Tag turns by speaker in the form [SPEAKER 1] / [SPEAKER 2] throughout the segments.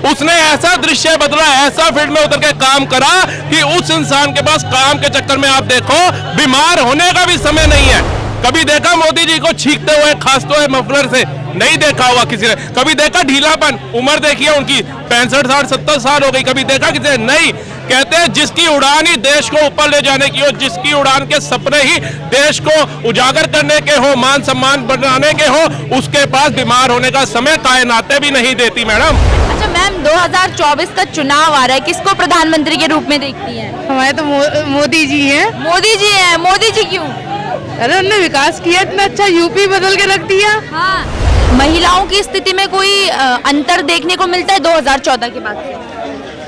[SPEAKER 1] उसने ऐसा दृश्य बदला, ऐसा फील्ड में उतर के काम करा कि उस इंसान के पास काम के चक्कर में आप देखो बीमार होने का भी समय नहीं है। कभी देखा मोदी जी को छींकते हुए, खांसते हुए मफलर से? नहीं देखा होगा किसी ने। कभी देखा ढीलापन? उम्र देखिए उनकी 65 साल 70 साल हो गई, कभी देखा किसी ने? नहीं। कहते हैं जिसकी उड़ान ही देश को ऊपर ले जाने की हो, जिसकी उड़ान के सपने ही देश को उजागर करने के हो, मान सम्मान बनाने के हो, उसके पास बीमार होने का समय कायनातें भी नहीं देती मैडम।
[SPEAKER 2] अच्छा मैम, 2024 का चुनाव आ रहा है, किसको प्रधानमंत्री के रूप में देखती हैं?
[SPEAKER 3] हमारे तो मोदी जी हैं।
[SPEAKER 2] मोदी जी हैं। मोदी जी क्यों?
[SPEAKER 3] अरे उन्होंने विकास किया इतना अच्छा, यूपी बदल के रख दिया।
[SPEAKER 2] हाँ। महिलाओं की स्थिति में कोई अंतर देखने को मिलता है 2014 के बाद से?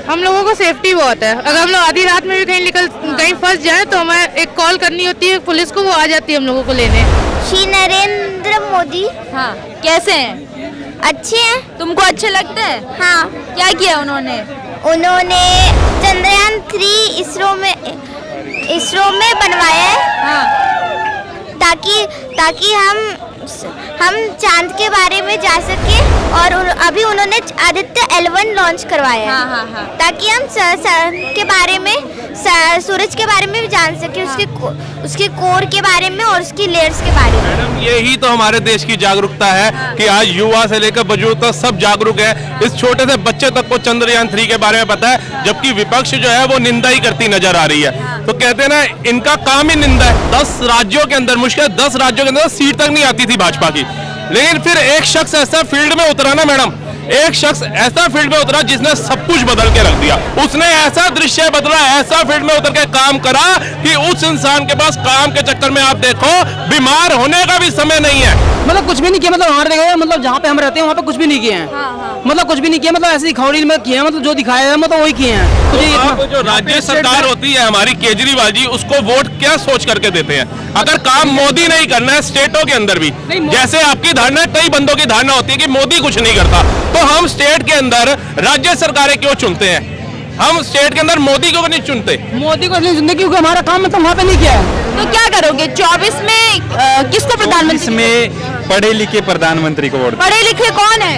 [SPEAKER 3] हम लोगों को सेफ्टी बहुत है। अगर हम लोग आधी रात में भी कहीं फंस जाए तो हमें एक कॉल करनी होती है पुलिस को, वो आ जाती है हम लोगों को लेने।
[SPEAKER 4] श्री नरेंद्र मोदी।
[SPEAKER 2] हाँ। कैसे हैं?
[SPEAKER 4] अच्छे हैं।
[SPEAKER 2] तुमको अच्छे लगते हैं?
[SPEAKER 4] हाँ।
[SPEAKER 2] क्या किया उन्होंने?
[SPEAKER 4] उन्होंने चंद्रयान 3 इसरो में बनवाया है।
[SPEAKER 2] हाँ।
[SPEAKER 4] ताकि हम चांद के बारे में जा सके, और अभी उन्होंने आदित्य L1 लॉन्च करवाया है।
[SPEAKER 2] हाँ, हाँ।
[SPEAKER 4] ताकि हम के बारे में, सूरज के बारे में भी जान सके, उसके कोर के बारे में और उसकी लेयर्स के बारे में।
[SPEAKER 1] मैडम यही तो हमारे देश की जागरूकता है कि आज युवा से लेकर बुजुर्ग तक सब जागरूक है। इस छोटे से बच्चे तक को चंद्रयान 3 के बारे में पता है, जबकि विपक्ष जो है वो निंदा ही करती नजर आ रही है। तो कहते हैं ना, इनका काम ही निंदा है। 10 राज्यों के अंदर, मुश्किल 10 राज्यों के अंदर सीट तक नहीं आती थी भाजपा की, लेकिन फिर एक शख्स ऐसा फील्ड में उतरा ना मैडम, एक शख्स ऐसा फील्ड में उतरा जिसने सब कुछ बदल के रख दिया। उसने ऐसा दृश्य बदला, ऐसा फील्ड में उतर के काम करा कि उस इंसान के पास काम के चक्कर में आप देखो बीमार होने का भी समय नहीं है।
[SPEAKER 5] मतलब कुछ भी नहीं किया, मतलब हमारे देखो, मतलब जहाँ पे हम रहते हैं वहाँ पे कुछ भी नहीं किए हैं। मतलब कुछ भी नहीं किया, मतलब ऐसे खौड़ी में किए हैं, मतलब जो दिखाया है मतलब वही किए हैं।
[SPEAKER 1] तो जो राज्य सरकार होती है हमारी केजरीवाल जी, उसको वोट क्या सोच करके देते हैं? अगर काम मोदी नहीं करना है स्टेटों के अंदर भी, जैसे आपकी धारणा, कई बंदों की धारणा होती है कि मोदी कुछ नहीं करता, तो हम स्टेट के अंदर राज्य सरकारें क्यों चुनते हैं? हम स्टेट के अंदर मोदी को नहीं चुनते।
[SPEAKER 5] मोदी को नहीं चुनते क्योंकि हमारा काम मतलब वहाँ पे नहीं किया है।
[SPEAKER 2] तो क्या करोगे 24 में? किसको प्रधानमंत्री?
[SPEAKER 6] में पढ़े लिखे प्रधानमंत्री को वोट।
[SPEAKER 2] पढ़े लिखे कौन है?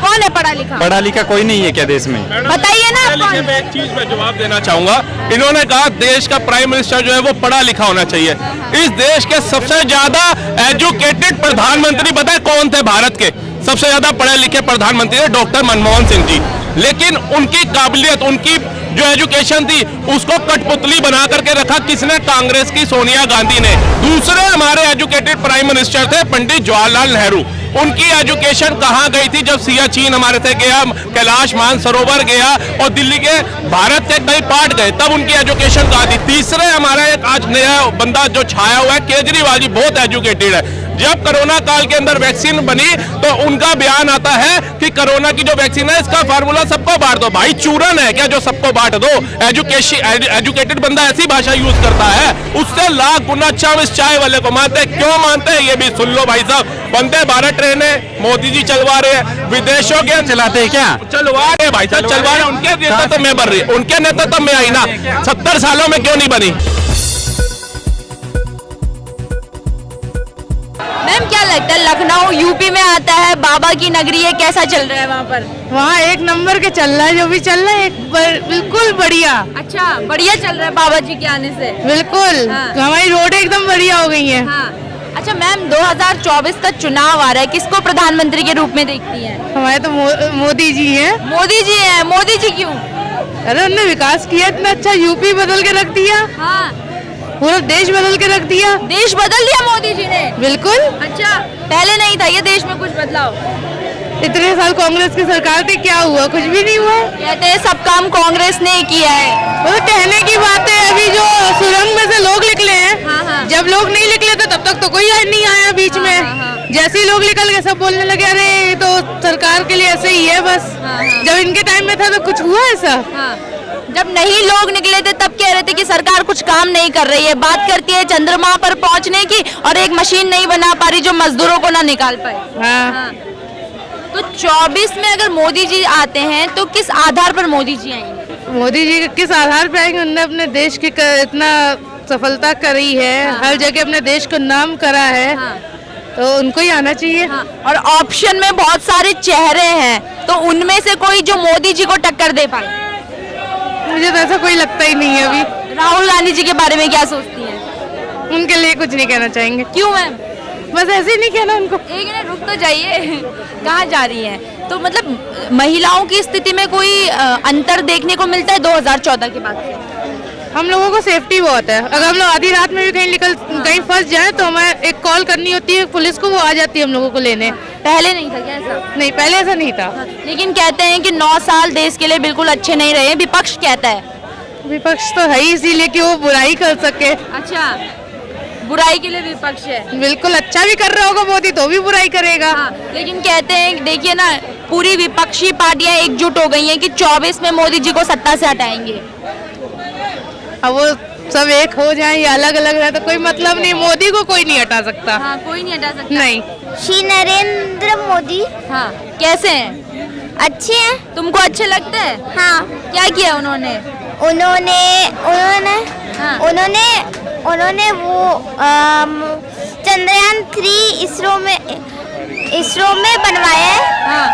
[SPEAKER 2] कौन है पढ़ा लिखा?
[SPEAKER 6] पढ़ा लिखा कोई नहीं है क्या देश में?
[SPEAKER 2] बताइए ना आप कौन?
[SPEAKER 1] मैं एक चीज में जवाब देना चाहूंगा। इन्होंने कहा देश का प्राइम मिनिस्टर जो है वो पढ़ा लिखा होना चाहिए। इस देश के सबसे ज्यादा एजुकेटेड प्रधानमंत्री पता है कौन थे? भारत के सबसे ज्यादा पढ़े लिखे प्रधानमंत्री थे डॉक्टर मनमोहन सिंह जी। लेकिन उनकी काबिलियत, उनकी जो एजुकेशन थी, उसको कठपुतली बना करके रखा किसने? कांग्रेस की सोनिया गांधी ने। दूसरे हमारे एजुकेटेड प्राइम मिनिस्टर थे पंडित जवाहरलाल नेहरू। उनकी एजुकेशन कहाँ गई थी जब सियाचिन हमारे से गया, कैलाश मानसरोवर गया और दिल्ली के भारत के कई पार्ट गए, तब उनकी एजुकेशन कहाँ थी? तीसरे हमारा एक आज नया बंदा जो छाया हुआ है केजरीवाल जी, बहुत एजुकेटेड है। जब कोरोना काल के अंदर वैक्सीन बनी तो उनका बयान आता है कि कोरोना की जो वैक्सीन है इसका फार्मूला सबको बांट दो। भाई चूरन है क्या जो सबको बांट दो? एजुकेटेड बंदा ऐसी भाषा यूज करता है, उससे लाख गुना अच्छा हम इस चाय वाले को मानते हैं। क्यों मानते हैं ये भी सुन लो भाई साहब। वंदे भारत ट्रेनें मोदी जी चलवा रहे हैं, विदेशों के
[SPEAKER 6] चलाते हैं क्या?
[SPEAKER 1] चलवा रहे भाई साहब, चलवा रहे। उनके नेतृत्व में बन रही है, उनके नेतृत्व में आई ना। 70 सालों में क्यों नहीं बनी?
[SPEAKER 2] मैम क्या लगता है, लखनऊ यूपी में आता है, बाबा की नगरी है, कैसा चल रहा है वहाँ पर?
[SPEAKER 3] वहाँ एक नंबर के चल रहा है, जो भी चल रहा है बिल्कुल बढ़िया।
[SPEAKER 2] अच्छा, बढ़िया चल रहा है बाबा जी के आने से?
[SPEAKER 3] बिल्कुल।
[SPEAKER 2] हाँ।
[SPEAKER 3] तो हमारी रोड एकदम बढ़िया हो गई है।
[SPEAKER 2] हाँ। अच्छा मैम, 2024 का चुनाव आ रहा है, किसको प्रधानमंत्री के रूप में देखती हैं?
[SPEAKER 3] हमारे तो मोदी जी हैं।
[SPEAKER 2] मोदी जी हैं। मोदी जी क्यों?
[SPEAKER 3] अरे उन्होंने विकास किया इतना अच्छा, यूपी बदल के रख दिया।
[SPEAKER 2] हाँ।
[SPEAKER 3] पूरा देश बदल के रख दिया।
[SPEAKER 2] देश बदल दिया मोदी जी ने?
[SPEAKER 3] बिल्कुल।
[SPEAKER 2] अच्छा, पहले नहीं था ये देश में कुछ बदलाव?
[SPEAKER 3] इतने साल कांग्रेस की सरकार थी, क्या हुआ? कुछ भी नहीं हुआ।
[SPEAKER 2] कहते हैं सब काम कांग्रेस ने किया है।
[SPEAKER 3] वो तो कहने की बात है। अभी जो सुरंग में से लोग निकले हैं,
[SPEAKER 2] हाँ, हाँ।
[SPEAKER 3] जब लोग नहीं निकले थे तब तक तो कोई नहीं आया बीच में।
[SPEAKER 2] हाँ, हाँ।
[SPEAKER 3] जैसे ही लोग निकल गए सब बोलने लगे अरे ये तो सरकार के लिए ऐसे ही है बस।
[SPEAKER 2] हाँ, हाँ।
[SPEAKER 3] जब इनके टाइम में था तो कुछ हुआ ऐसा?
[SPEAKER 2] हाँ। जब नहीं लोग निकले थे तब कह रहे थे कि सरकार कुछ काम नहीं कर रही है, बात करती है चंद्रमा पर पहुंचने की और एक मशीन नहीं बना पा रही जो मजदूरों को ना निकाल पाए।
[SPEAKER 3] हाँ।
[SPEAKER 2] तो 24 में अगर मोदी जी आते हैं तो किस आधार पर मोदी जी आएंगे?
[SPEAKER 3] मोदी जी किस आधार पर आएंगे? उन्होंने अपने देश की इतना सफलता करी है।
[SPEAKER 2] हाँ।
[SPEAKER 3] हर जगह अपने देश को नाम करा है।
[SPEAKER 2] हाँ।
[SPEAKER 3] तो उनको ही आना चाहिए।
[SPEAKER 2] हाँ, और ऑप्शन में बहुत सारे चेहरे हैं, तो उनमें से कोई जो मोदी जी को टक्कर दे पाए?
[SPEAKER 3] मुझे तो ऐसा कोई लगता ही नहीं है अभी।
[SPEAKER 2] राहुल गांधी जी के बारे में क्या सोचती हैं?
[SPEAKER 3] उनके लिए कुछ नहीं कहना चाहेंगे।
[SPEAKER 2] क्यों मैम?
[SPEAKER 3] बस ऐसे ही नहीं कहना उनको।
[SPEAKER 2] एक मिनट रुक तो जाइए। कहाँ जा रही हैं? तो मतलब महिलाओं की स्थिति में कोई अंतर देखने को मिलता है 2014 के बाद से?
[SPEAKER 3] हम लोगों को सेफ्टी बहुत है। अगर हम लोग आधी रात में भी कहीं फंस जाए तो हमें एक कॉल करनी होती है पुलिस को, वो आ जाती है हम लोगों को लेने।
[SPEAKER 2] पहले नहीं था क्या ऐसा?
[SPEAKER 3] नहीं, पहले ऐसा नहीं था।
[SPEAKER 2] लेकिन कहते हैं कि 9 साल देश के लिए बिल्कुल अच्छे नहीं रहे, विपक्ष कहता है।
[SPEAKER 3] विपक्ष तो है ही इसीलिए कि वो बुराई कर सके।
[SPEAKER 2] अच्छा, बुराई के लिए विपक्ष है।
[SPEAKER 3] बिल्कुल, अच्छा भी कर रहा होगा मोदी तो भी बुराई करेगा।
[SPEAKER 2] हाँ, लेकिन कहते हैं, देखिए ना, पूरी विपक्षी पार्टियां एकजुट हो गई हैं कि 24 में मोदी जी को सत्ता से हटाएंगे।
[SPEAKER 3] अब वो सब एक हो जाए या अलग अलग रहे तो कोई मतलब नहीं, मोदी को कोई नहीं हटा सकता।
[SPEAKER 2] हाँ, कोई नहीं हटा सकता।
[SPEAKER 3] नहीं।
[SPEAKER 4] श्री नरेंद्र मोदी
[SPEAKER 2] हाँ, कैसे हैं?
[SPEAKER 4] अच्छे हैं।
[SPEAKER 2] तुमको अच्छे लगते हैं?
[SPEAKER 4] हाँ,
[SPEAKER 2] क्या किया उन्होंने?
[SPEAKER 4] उन्होंने उन्होंने
[SPEAKER 2] हाँ।
[SPEAKER 4] उन्होंने उन्होंने वो चंद्रयान 3 इसरो में बनवाया है,
[SPEAKER 2] हाँ।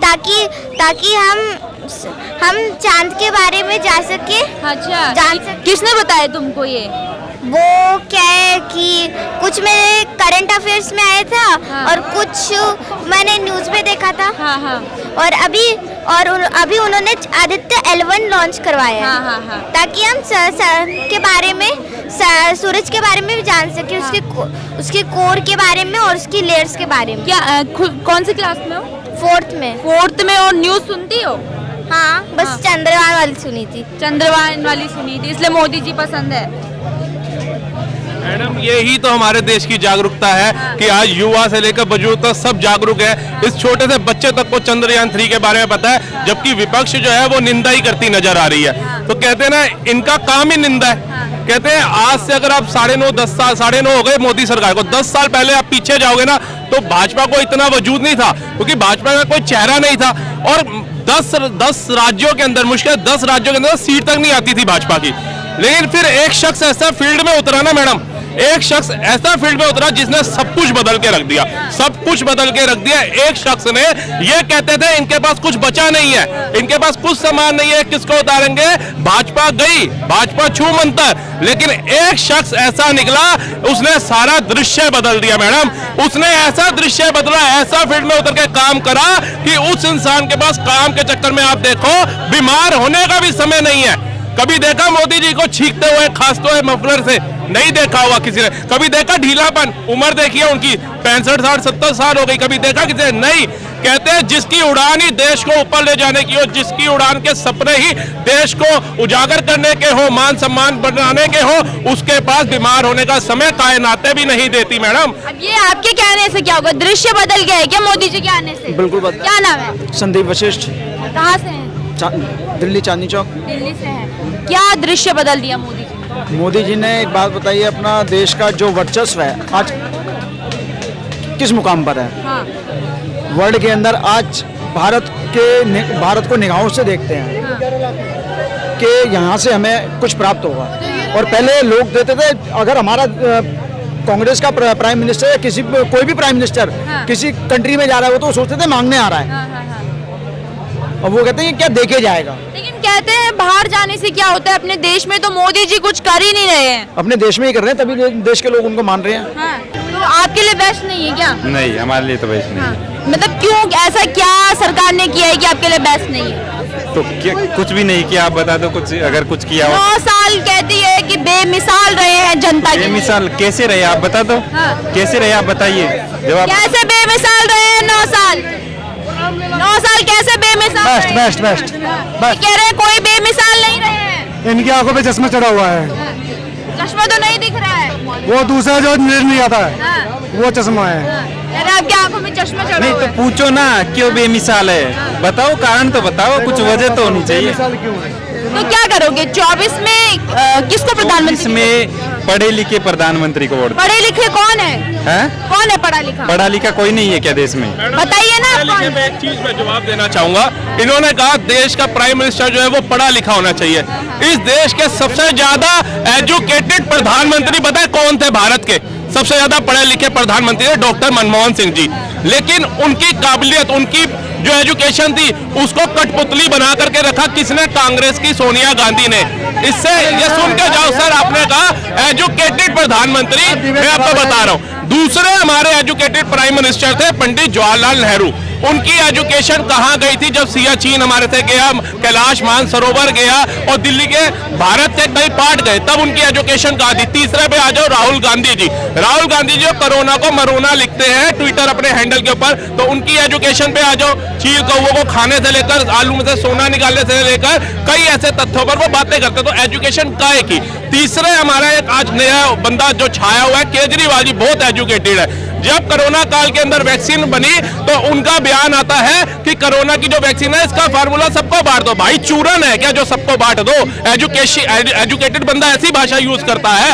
[SPEAKER 4] ताकि हम चांद के बारे में जा सके।
[SPEAKER 2] अच्छा,
[SPEAKER 4] जान सकते।
[SPEAKER 2] किसने बताया तुमको ये?
[SPEAKER 4] वो क्या है कि कुछ मेरे करंट अफेयर्स में आया था,
[SPEAKER 2] हाँ।
[SPEAKER 4] और कुछ मैंने न्यूज़ में देखा था।
[SPEAKER 2] हाँ हाँ
[SPEAKER 4] और अभी उन्होंने आदित्य L1 लॉन्च करवाया है।
[SPEAKER 2] हाँ हाँ हाँ।
[SPEAKER 4] ताकि हम के बारे में, सूरज के बारे में भी जान सके, उसके कोर के बारे में और उसकी लेयर्स के बारे में।
[SPEAKER 2] क्या कौन सी क्लास में हो?
[SPEAKER 4] 4th में।
[SPEAKER 2] 4th में। और न्यूज़ सुनती हो?
[SPEAKER 4] हाँ, बस
[SPEAKER 2] हाँ।
[SPEAKER 4] चंद्रयान वाली सुनी थी।
[SPEAKER 2] चंद्रयान वाली सुनी थी, इसलिए मोदी जी पसंद है।
[SPEAKER 1] मैडम, यही तो हमारे देश की जागरूकता है कि आज युवा से लेकर बुजुर्ग तक सब जागरूक है। इस छोटे से बच्चे तक को चंद्रयान 3 के बारे में पता है, जबकि विपक्ष जो है वो निंदा ही करती नजर आ रही है। तो कहते हैं ना, इनका काम ही निंदा है। कहते हैं आज से अगर आप 9.5 हो गए मोदी सरकार को, 10 साल पहले आप पीछे जाओगे ना तो भाजपा को इतना वजूद नहीं था, क्योंकि भाजपा का कोई चेहरा नहीं था। और 10 राज्यों के अंदर, मुश्किल 10 राज्यों के अंदर सीट तक नहीं आती थी भाजपा की। लेकिन फिर एक शख्स ऐसा फील्ड में उतरा ना मैडम, एक शख्स ऐसा फील्ड में उतरा जिसने सब कुछ बदल के रख दिया, सब कुछ बदल के रख दिया। एक शख्स ने, ये कहते थे इनके पास कुछ बचा नहीं है, इनके पास कुछ सामान नहीं है, किसको उतारेंगे? भाजपा गई, भाजपा छू मंतर। लेकिन एक शख्स ऐसा निकला, उसने सारा दृश्य बदल दिया मैडम। उसने ऐसा दृश्य बदला, ऐसा फील्ड में उतर के काम करा कि उस इंसान के पास काम के चक्कर में आप देखो बीमार होने का भी समय नहीं है। कभी देखा मोदी जी को छींकते हुए, खांसते हुए मफलर से? नहीं देखा हुआ किसी ने। कभी देखा ढीलापन? उम्र देखिए उनकी 65, 60, 70 साल हो गई, कभी देखा किसी ने? नहीं। कहते हैं जिसकी उड़ान ही देश को ऊपर ले जाने की हो, जिसकी उड़ान के सपने ही देश को उजागर करने के हो, मान सम्मान बनाने के हो, उसके पास बीमार होने का समय कायनातें भी नहीं देती मैडम।
[SPEAKER 2] अब ये आपके कहने से क्या होगा? दृश्य बदल गया है क्या मोदी जी के आने से?
[SPEAKER 5] बिल्कुल बदल।
[SPEAKER 2] क्या नाम है?
[SPEAKER 5] संदीप वशिष्ठ,
[SPEAKER 2] कहाँ से हैं?
[SPEAKER 5] दिल्ली चांदनी चौक।
[SPEAKER 2] दिल्ली से है। क्या दृश्य बदल दिया मोदी जी?
[SPEAKER 5] मोदी जी ने एक बात बताई है, अपना देश का जो वर्चस्व है आज किस मुकाम पर है।
[SPEAKER 2] हाँ।
[SPEAKER 5] वर्ल्ड के अंदर आज भारत को निगाहों से देखते हैं कि यहाँ से हमें कुछ प्राप्त होगा। और पहले लोग देते थे, अगर हमारा कांग्रेस का प्राइम मिनिस्टर या कोई भी प्राइम मिनिस्टर किसी कंट्री में जा रहा है, वो तो सोचते थे मांगने आ रहा है। और वो कहते हैं क्या देके जाएगा।
[SPEAKER 2] लेकिन कहते हैं बाहर जाने से क्या होता है, अपने देश में तो मोदी जी कुछ कर ही नहीं रहे हैं।
[SPEAKER 5] अपने देश में ही कर रहे हैं, तभी देश के लोग उनको मान रहे हैं।
[SPEAKER 2] हाँ। तो आपके लिए बेस्ट नहीं है क्या?
[SPEAKER 6] नहीं, हमारे लिए तो बेस्ट नहीं है।
[SPEAKER 2] मतलब क्यों, ऐसा क्या सरकार ने किया है कि आपके लिए बेस्ट नहीं है?
[SPEAKER 6] तो कुछ भी नहीं किया, आप बता दो कुछ, अगर कुछ किया हो।
[SPEAKER 2] 9 साल कहती है कि बेमिसाल रहे हैं जनता के लिए।
[SPEAKER 6] बेमिसाल कैसे रहे आप बता दो।
[SPEAKER 2] हाँ।
[SPEAKER 6] कैसे रहे आप बताइए। जब आप
[SPEAKER 2] कैसे बेमिसाल रहे हैं 9 साल? 9 साल कैसे बेमिसाल रहे हैं?
[SPEAKER 5] बेस्ट
[SPEAKER 2] ये कह रहे हैं कोई बेमिसाल नहीं रहे हैं।
[SPEAKER 5] इनकी आंखों पे चश्मा चढ़ा हुआ है,
[SPEAKER 2] चश्मा तो नहीं दिख रहा है।
[SPEAKER 5] वो दूसरा जो नजर नहीं आता है,
[SPEAKER 2] हाँ।
[SPEAKER 5] वो चश्मा है।
[SPEAKER 2] कह रहे आपकी आंखों में चश्मा चढ़ा
[SPEAKER 6] नहीं
[SPEAKER 2] हुआ
[SPEAKER 6] तो
[SPEAKER 2] है।
[SPEAKER 6] पूछो ना क्यों बेमिसाल है, बताओ कारण तो बताओ, कुछ वजह तो होनी चाहिए।
[SPEAKER 2] तो क्या करोगे 24 में? किसको प्रधानमंत्री?
[SPEAKER 6] इसमें पढ़े लिखे प्रधानमंत्री को वोट।
[SPEAKER 2] पढ़े लिखे कौन है? कौन है पढ़ा लिखा?
[SPEAKER 6] पढ़ा लिखा कोई नहीं है क्या देश में?
[SPEAKER 2] बताइए ना आप कौन?
[SPEAKER 1] मैं एक चीज में जवाब देना चाहूंगा। इन्होंने कहा देश का प्राइम मिनिस्टर जो है वो पढ़ा लिखा होना चाहिए। इस देश के सबसे ज्यादा एजुकेटेड प्रधानमंत्री पता है कौन थे भारत के? सबसे ज्यादा पढ़े लिखे प्रधानमंत्री है डॉक्टर मनमोहन सिंह जी, लेकिन उनकी काबिलियत, उनकी जो एजुकेशन थी उसको कठपुतली बना करके रखा किसने? कांग्रेस की सोनिया गांधी ने। इससे ये सुन के जाओ सर, आपने कहा एजुकेटेड प्रधानमंत्री, मैं आपको बता रहा हूं दूसरे हमारे एजुकेटेड प्राइम मिनिस्टर थे पंडित जवाहरलाल नेहरू। उनकी एजुकेशन कहां गई थी? जब सियाचिन हमारे से गया, कैलाश मानसरोवर गया और दिल्ली के भारत के कई पार्ट गए, तब उनकी एजुकेशन कहां थी? तीसरे पे आ जाओ राहुल गांधी जी। राहुल गांधी जी कोरोना को मरोना लिखते हैं ट्विटर अपने हैंडल के ऊपर, तो उनकी एजुकेशन पे आ जाओ। चील कौओं को खाने से लेकर आलू में से सोना निकालने से लेकर कई ऐसे तथ्यों पर वो बातें करते, तो एजुकेशन काहे की? तीसरे हमारा एक आज नया बंदा जो छाया हुआ है केजरीवाल जी, बहुत एजुकेटेड है। जब कोरोना काल के अंदर वैक्सीन बनी तो उनका बयान आता है कि कोरोना की जो वैक्सीन है इसका फार्मूला सबको बांट दो। भाई चूरन है क्या जो सबको बांट दो? एजुकेटेड बंदा ऐसी भाषा यूज करता है?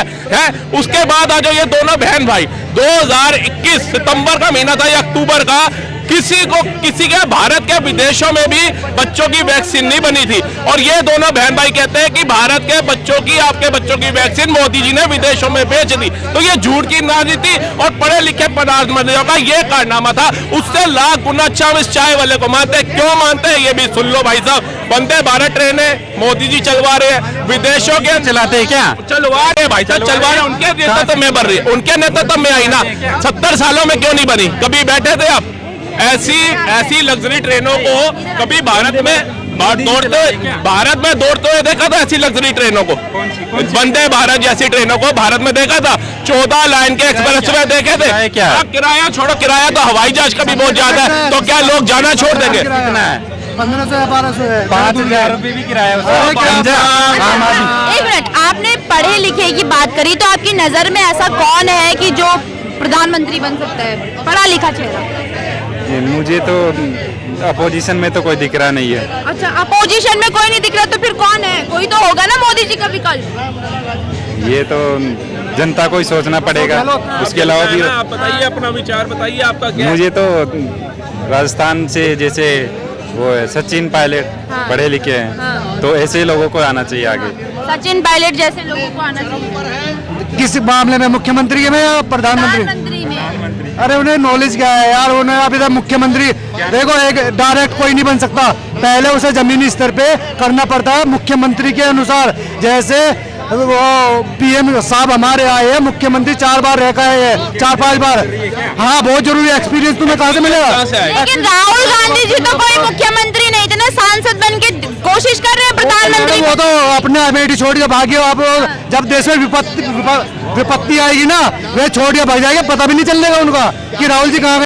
[SPEAKER 1] उसके बाद आ जाओ ये दोनों बहन भाई, 2021 सितंबर का महीना था या अक्टूबर का, किसी के भारत के विदेशों में भी बच्चों की वैक्सीन नहीं बनी थी, और ये दोनों बहन भाई कहते हैं कि भारत के बच्चों की, आपके बच्चों की वैक्सीन मोदी जी ने विदेशों में बेच दी। तो ये झूठ की राजनीति और पढ़े लिखे प्रधानमंत्रियों का ये कारनामा था। उससे लाख गुना अच्छा हम इस चाय वाले को मानते हैं। क्यों मानते हैं ये भी सुन लो भाई साहब। वंदे भारत ट्रेनें मोदी जी चलवा रहे हैं, विदेशों के
[SPEAKER 6] चलाते हैं क्या?
[SPEAKER 1] चलवा रहे भाई साहब, चलवा रहे। उनके नेतृत्व में बन रही है, उनके नेतृत्व में आई ना। 70 सालों में क्यों नहीं बनी? कभी बैठे थे आप ऐसी लग्जरी ट्रेनों को कभी भारत में दौड़ते हुए देखा था? ऐसी लग्जरी ट्रेनों को, वंदे भारत जैसी ट्रेनों को भारत में देखा था? 14 लाइन के एक्सप्रेस में देखे थे क्या? किराया छोड़ो, किराया तो हवाई जहाज का भी बहुत ज्यादा है, तो क्या लोग जाना छोड़ देंगे?
[SPEAKER 5] 1500 है, 1200 है,
[SPEAKER 6] 5000 रुपये भी किराया।
[SPEAKER 2] एक मिनट, आपने पढ़े लिखे की बात करी, तो आपकी नजर में ऐसा कौन है कि जो प्रधानमंत्री बन सकता है, पढ़ा लिखा चेहरा?
[SPEAKER 6] मुझे तो अपोजिशन में तो कोई दिख रहा नहीं है।
[SPEAKER 2] अच्छा, अपोजिशन में कोई नहीं दिख रहा, तो फिर कौन है? कोई तो होगा ना मोदी जी का विकल्प।
[SPEAKER 6] ये तो जनता को ही सोचना पड़ेगा, उसके अलावा भी।
[SPEAKER 1] आप बताइए अपना विचार, बताइए आपका क्या?
[SPEAKER 6] मुझे तो राजस्थान से जैसे वो है सचिन पायलट, पढ़े लिखे हैं, तो ऐसे लोगों को आना चाहिए आगे।
[SPEAKER 2] सचिन पायलट जैसे लोगों को आना चाहिए।
[SPEAKER 5] किस मामले में? मुख्यमंत्री में या प्रधानमंत्री?
[SPEAKER 2] प्रधानमंत्री में।
[SPEAKER 5] अरे उन्हें नॉलेज क्या है यार, उन्हें अभी तक मुख्यमंत्री देखो, एक डायरेक्ट कोई नहीं बन सकता, पहले उसे जमीनी स्तर पे करना पड़ता है मुख्यमंत्री के अनुसार। जैसे वो पीएम साहब हमारे आए हैं, मुख्यमंत्री 4 बार रह गए हैं, 4-5 बार। हाँ, बहुत जरूरी एक्सपीरियंस तुम्हें कहाँ से मिलेगा?
[SPEAKER 2] लेकिन राहुल गांधी जी तो कोई मुख्यमंत्री नहीं थे ना, सांसद बन के कोशिश कर रहे हैं प्रधानमंत्री।
[SPEAKER 5] वो तो अपने अमेठी छोड़ के भागे। अब जब देश में विपत्ति आएगी ना, वे छोड़ के भाग जाएंगे, पता भी नहीं चलेगा उनका कि राहुल जी कहाँ